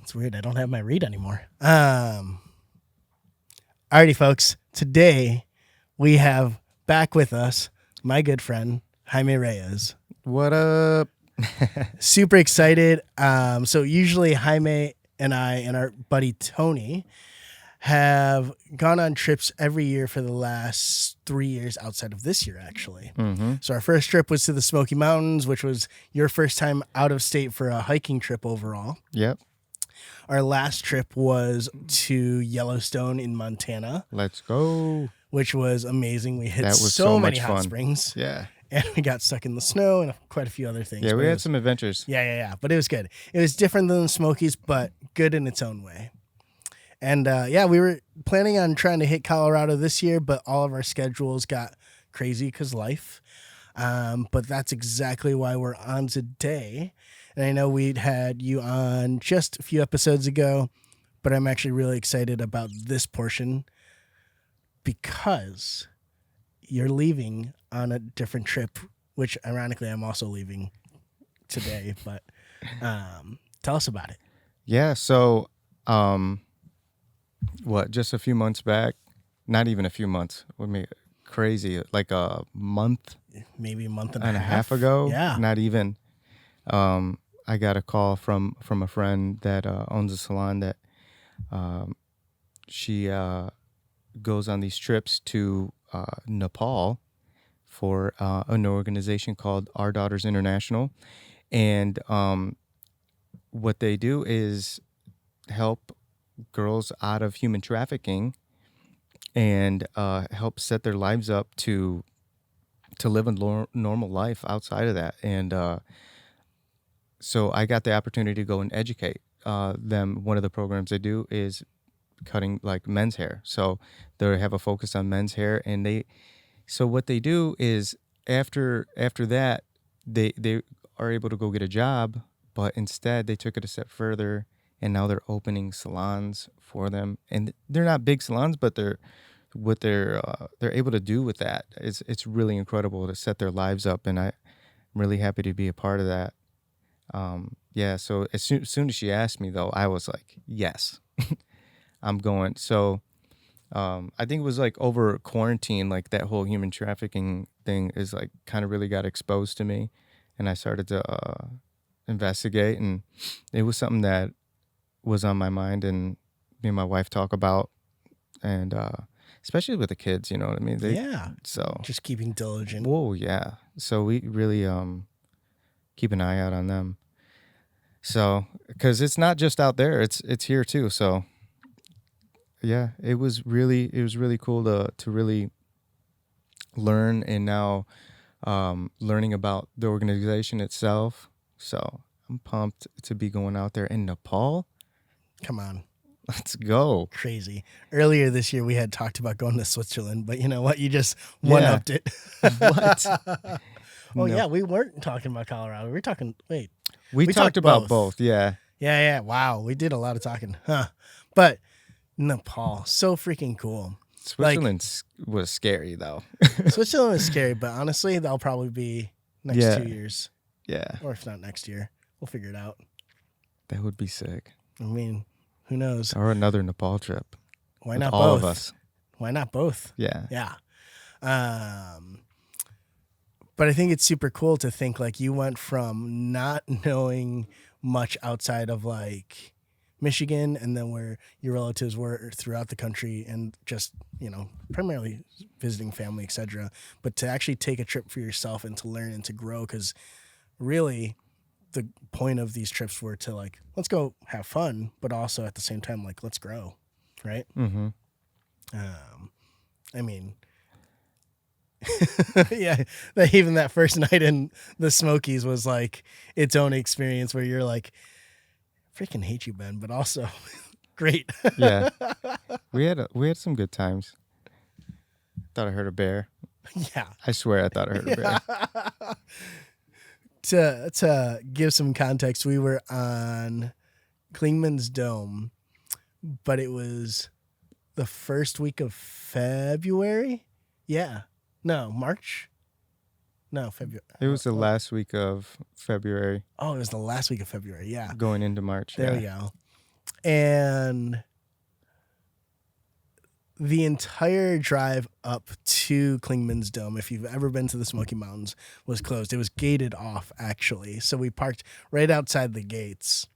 It's weird. I don't have my read anymore. Alrighty, folks. Today we have back with us my good friend Jaime Reyes. What up? Super excited. So usually Jaime and I and our buddy Tony have gone on trips every year for the last 3 years outside of this year, actually. Mm-hmm. So our first trip was to the Smoky Mountains, which was your first time out of state for a hiking trip overall. Yep. Our last trip was to Yellowstone in Montana, Let's go. which was amazing. We hit That was so so many much hot fun. springs, Yeah. and we got stuck in the snow and quite a few other things. Yeah, But we it had was- some adventures. Yeah. But it was good. It was different than the Smokies, but good in its own way. And we were planning on trying to hit Colorado this year, but all of our schedules got crazy because life. But that's exactly why we're on today. And I know we'd had you on just a few episodes ago, but I'm actually really excited about this portion because you're leaving on a different trip, which ironically I'm also leaving today. But tell us about it. Yeah, so just a few months back, not even a few months, crazy, like a month Maybe a month and and a half ago. Yeah. Not even. I got a call from a friend that owns a salon that she goes on these trips to Nepal for an organization called Our Daughters International. And what they do is help girls out of human trafficking and help set their lives up to live a normal life outside of that. And so I got the opportunity to go and educate them. One of the programs they do is cutting like men's hair. So they have a focus on men's hair, and so what they do is after that they are able to go get a job, but instead they took it a step further, and now they're opening salons for them. And they're not big salons, but they're able to do with that. It's really incredible to set their lives up, and I'm really happy to be a part of that. So as soon as she asked me, though, I was like, yes, I'm going. So I think it was like over quarantine, like that whole human trafficking thing is like kind of really got exposed to me, and I started to investigate, and it was something that was on my mind, and me and my wife talk about, and especially with the kids, you know what I mean? So just keeping diligent. Whoa, yeah. So we really keep an eye out on them. So, because it's not just out there, it's here too. So, yeah, it was really cool to really learn, and now learning about the organization itself. So I'm pumped to be going out there in Nepal. Come on. Let's go. Crazy. Earlier this year, we had talked about going to Switzerland, but you know what? You just one-upped it. What? Oh, yeah. We weren't talking about Colorado. We were talking, wait. We talked about both. Yeah. Yeah. Wow. We did a lot of talking. Huh. But Nepal, so freaking cool. Switzerland was scary, though. Switzerland was scary, but honestly, that'll probably be next 2 years. Yeah. Or if not next year. We'll figure it out. That would be sick. I mean, who knows? Or another Nepal trip. Why not all both? of us. Why not both? Yeah. Yeah. But I think it's super cool to think like you went from not knowing much outside of like Michigan, and then where your relatives were throughout the country, and just, you know, primarily visiting family, etc. But to actually take a trip for yourself and to learn and to grow, because really the point of these trips were to like, let's go have fun, but also at the same time, like, let's grow. Right. Mm-hmm. I mean, yeah, even that first night in the Smokies was like its own experience where you're like, freaking hate you, Ben, but also great. Yeah. We had some good times. Thought I heard a bear. Yeah. I swear I thought I heard a bear. To give some context, we were on Klingman's Dome, but it was the first week of February. Yeah. No, March. No, February. It was the last week of February. Oh, it was the last week of February. Yeah. Going into March. There we go. And the entire drive up to Klingman's Dome, if you've ever been to the Smoky Mountains, was closed. It was gated off, actually. So we parked right outside the gates.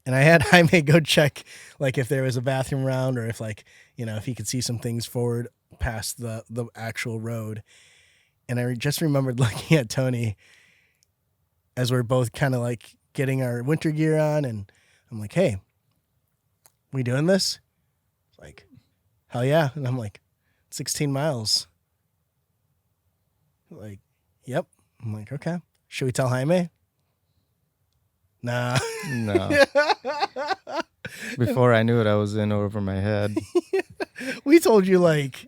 And I had Jaime go check, like, if there was a bathroom around or if, like, you know, if he could see some things forward past the actual road. And I just remembered looking at Tony as we're both kind of, like, getting our winter gear on. And I'm like, hey, we doing this? Like, hell yeah. And I'm like, 16 miles. Like, yep. I'm like, okay. Should we tell Jaime? Nah. No. Before I knew it, I was in over my head. We told you, like,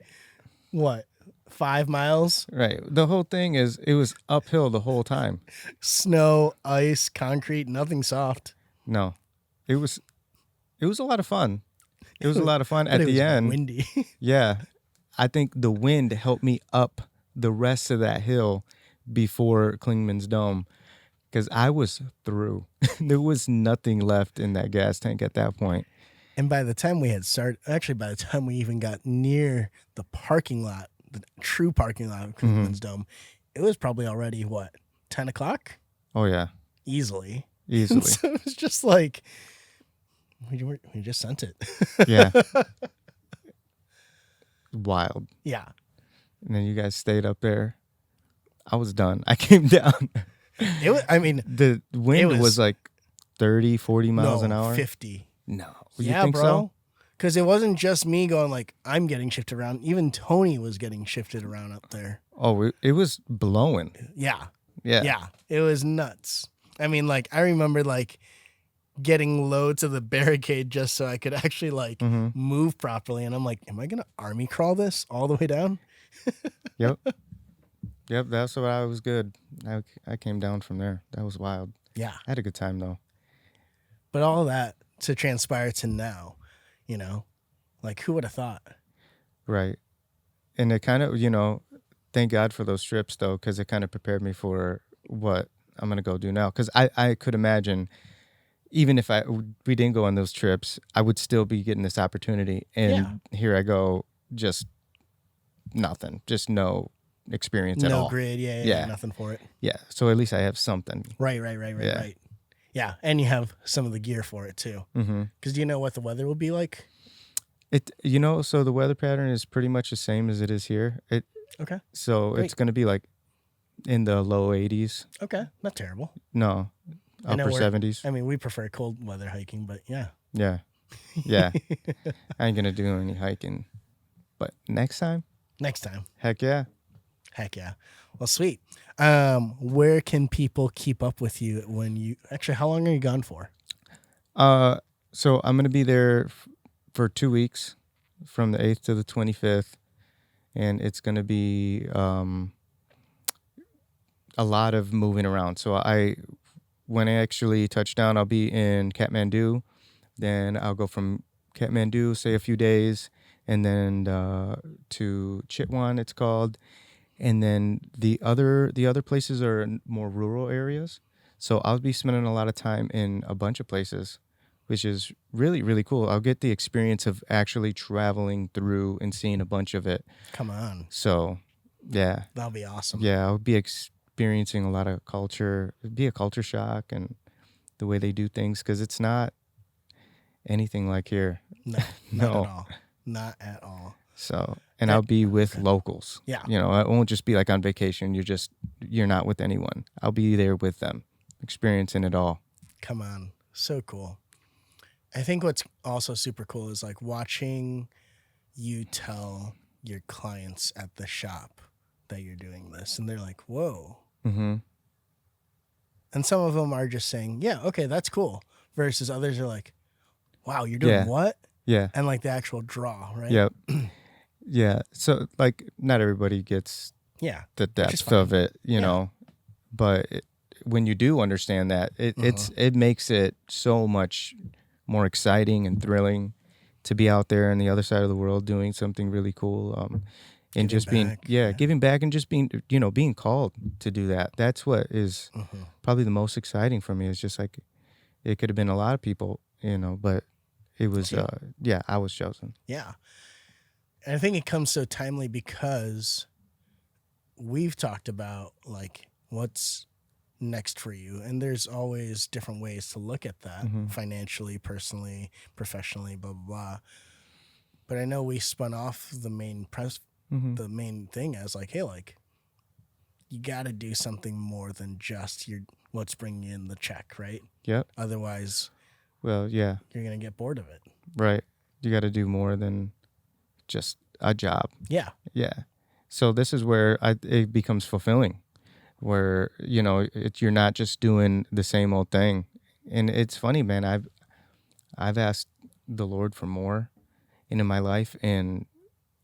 what, 5 miles? Right. The whole thing is, it was uphill the whole time. Snow, ice, concrete, nothing soft. No. It was a lot of fun. It was a lot of fun. At the end, windy. yeah, I think the wind helped me up the rest of that hill before Klingman's Dome, because I was through. There was nothing left in that gas tank at that point. And by the time we had started, actually by the time we even got near the parking lot, the true parking lot of Klingman's Dome, it was probably already, what, 10 o'clock? Oh, yeah. Easily. So it was just like, we just sent it. Yeah. Wild. Yeah. And then you guys stayed up there. I was done. I came down. It was, I mean, the wind was like 30, 40 miles an hour. 50. No. Yeah, you think bro. so? Because it wasn't just me going like, I'm getting shifted around. Even Tony was getting shifted around up there. Oh, it was blowing. Yeah. Yeah. Yeah. It was nuts. I mean, like, I remember like getting low to the barricade just so I could actually like move properly. And I'm like, am I going to army crawl this all the way down? Yep. Yep. That's why I was good. I came down from there. That was wild. Yeah. I had a good time though. But all that to transpire to now, you know, like who would have thought? Right. And it kind of, thank God for those trips though, because it kind of prepared me for what I'm going to go do now. Because I could imagine, even if we didn't go on those trips, I would still be getting this opportunity. And here I go, just nothing, just no experience at all. No grid, yeah, nothing for it. Yeah, so at least I have something. Right. Yeah, and you have some of the gear for it too. Because do you know what the weather will be like? So the weather pattern is pretty much the same as it is here. Okay. So Great. It's going to be like in the low 80s. Okay, not terrible. No, upper 70s. I mean, we prefer cold weather hiking, but yeah. Yeah. Yeah. I ain't going to do any hiking. But next time? Next time. Heck yeah. Heck yeah. Well, sweet. Where can people keep up with you when you... Actually, how long are you gone for? So I'm going to be there for 2 weeks, from the 8th to the 25th. And it's going to be a lot of moving around. So when I actually touch down, I'll be in Kathmandu. Then I'll go from Kathmandu, say a few days, and then to Chitwan, it's called. And then the other places are more rural areas. So I'll be spending a lot of time in a bunch of places, which is really, really cool. I'll get the experience of actually traveling through and seeing a bunch of it. Come on. So, yeah. That'll be awesome. Yeah, I'll be experiencing a lot of culture. It'd be a culture shock and the way they do things, because it's not anything like here. No, not at all. Not at all. So, and I'll be with locals. Yeah. I won't just be like on vacation. You're not with anyone. I'll be there with them, experiencing it all. Come on. So cool. I think what's also super cool is like watching you tell your clients at the shop that you're doing this, and they're like, whoa. Mm-hmm. And some of them are just saying, yeah, okay, that's cool. Versus others are like, wow, you're doing what? Yeah. And like the actual draw, right? Yep. Yeah. So like not everybody gets the depth of it, you know, but when you do understand that, it makes it so much more exciting and thrilling to be out there on the other side of the world doing something really cool. And just being, giving back and just being, being called to do that. That's what is probably the most exciting for me, is just like It could have been a lot of people, but it was, Yeah. I was chosen. Yeah. And I think it comes so timely because we've talked about like what's next for you, and there's always different ways to look at that, financially, personally, professionally, blah blah blah. But I know we spun off the main the main thing as like, hey, like you got to do something more than just what's bringing in the check, right? Yep. Otherwise, Well, yeah, you're gonna get bored of it. right. You got to do more than just a job. Yeah. Yeah. So this is where it becomes fulfilling, where you're not just doing the same old thing. And it's funny, man. I've asked the Lord for more into my life, and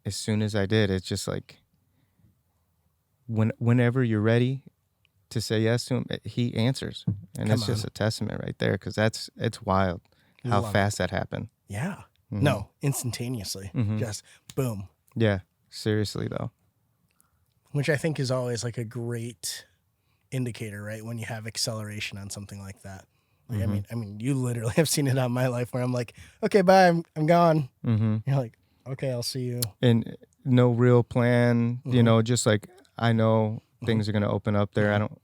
as soon as I did, it's just like whenever you're ready to say yes to him, he answers, and it's just a testament right there, because it's wild how fast that happened. Yeah. No, instantaneously, just boom. Yeah, seriously though. Which I think is always like a great indicator, right? When you have acceleration on something like that. Like, I mean, you literally have seen it on my life where I'm like, okay, bye, I'm gone. You're like, okay, I'll see you. And no real plan, just like I know things are going to open up there. I don't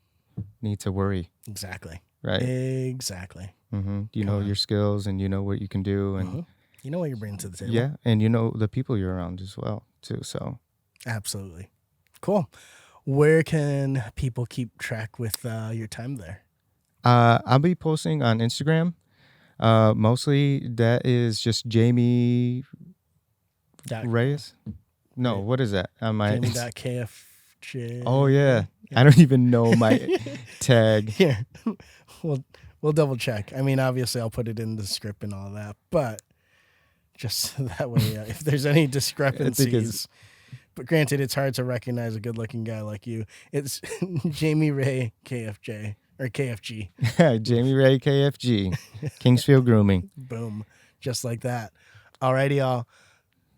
need to worry. Exactly. Right. Exactly. You know your skills, and you know what you can do, and you know what you're bringing to the table. Yeah, and you know the people you're around as well too. So absolutely. Cool. Where can people keep track with your time there? I'll be posting on Instagram. Mostly that is just Jaime Reyes. No, what is that? Jaime.kfj. Oh yeah. I don't even know my tag. Here. We'll double check. I mean, obviously I'll put it in the script and all that, but just that way, if there's any discrepancies. But granted, it's hard to recognize a good-looking guy like you. It's Jaime Ray KFJ or KFG. Jaime Ray KFG, Kingsfield Grooming. Boom, just like that. Alrighty, y'all.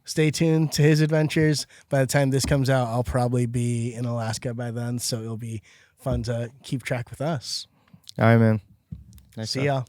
Stay tuned to his adventures. By the time this comes out, I'll probably be in Alaska by then, so it'll be fun to keep track with us. All right, man. See y'all.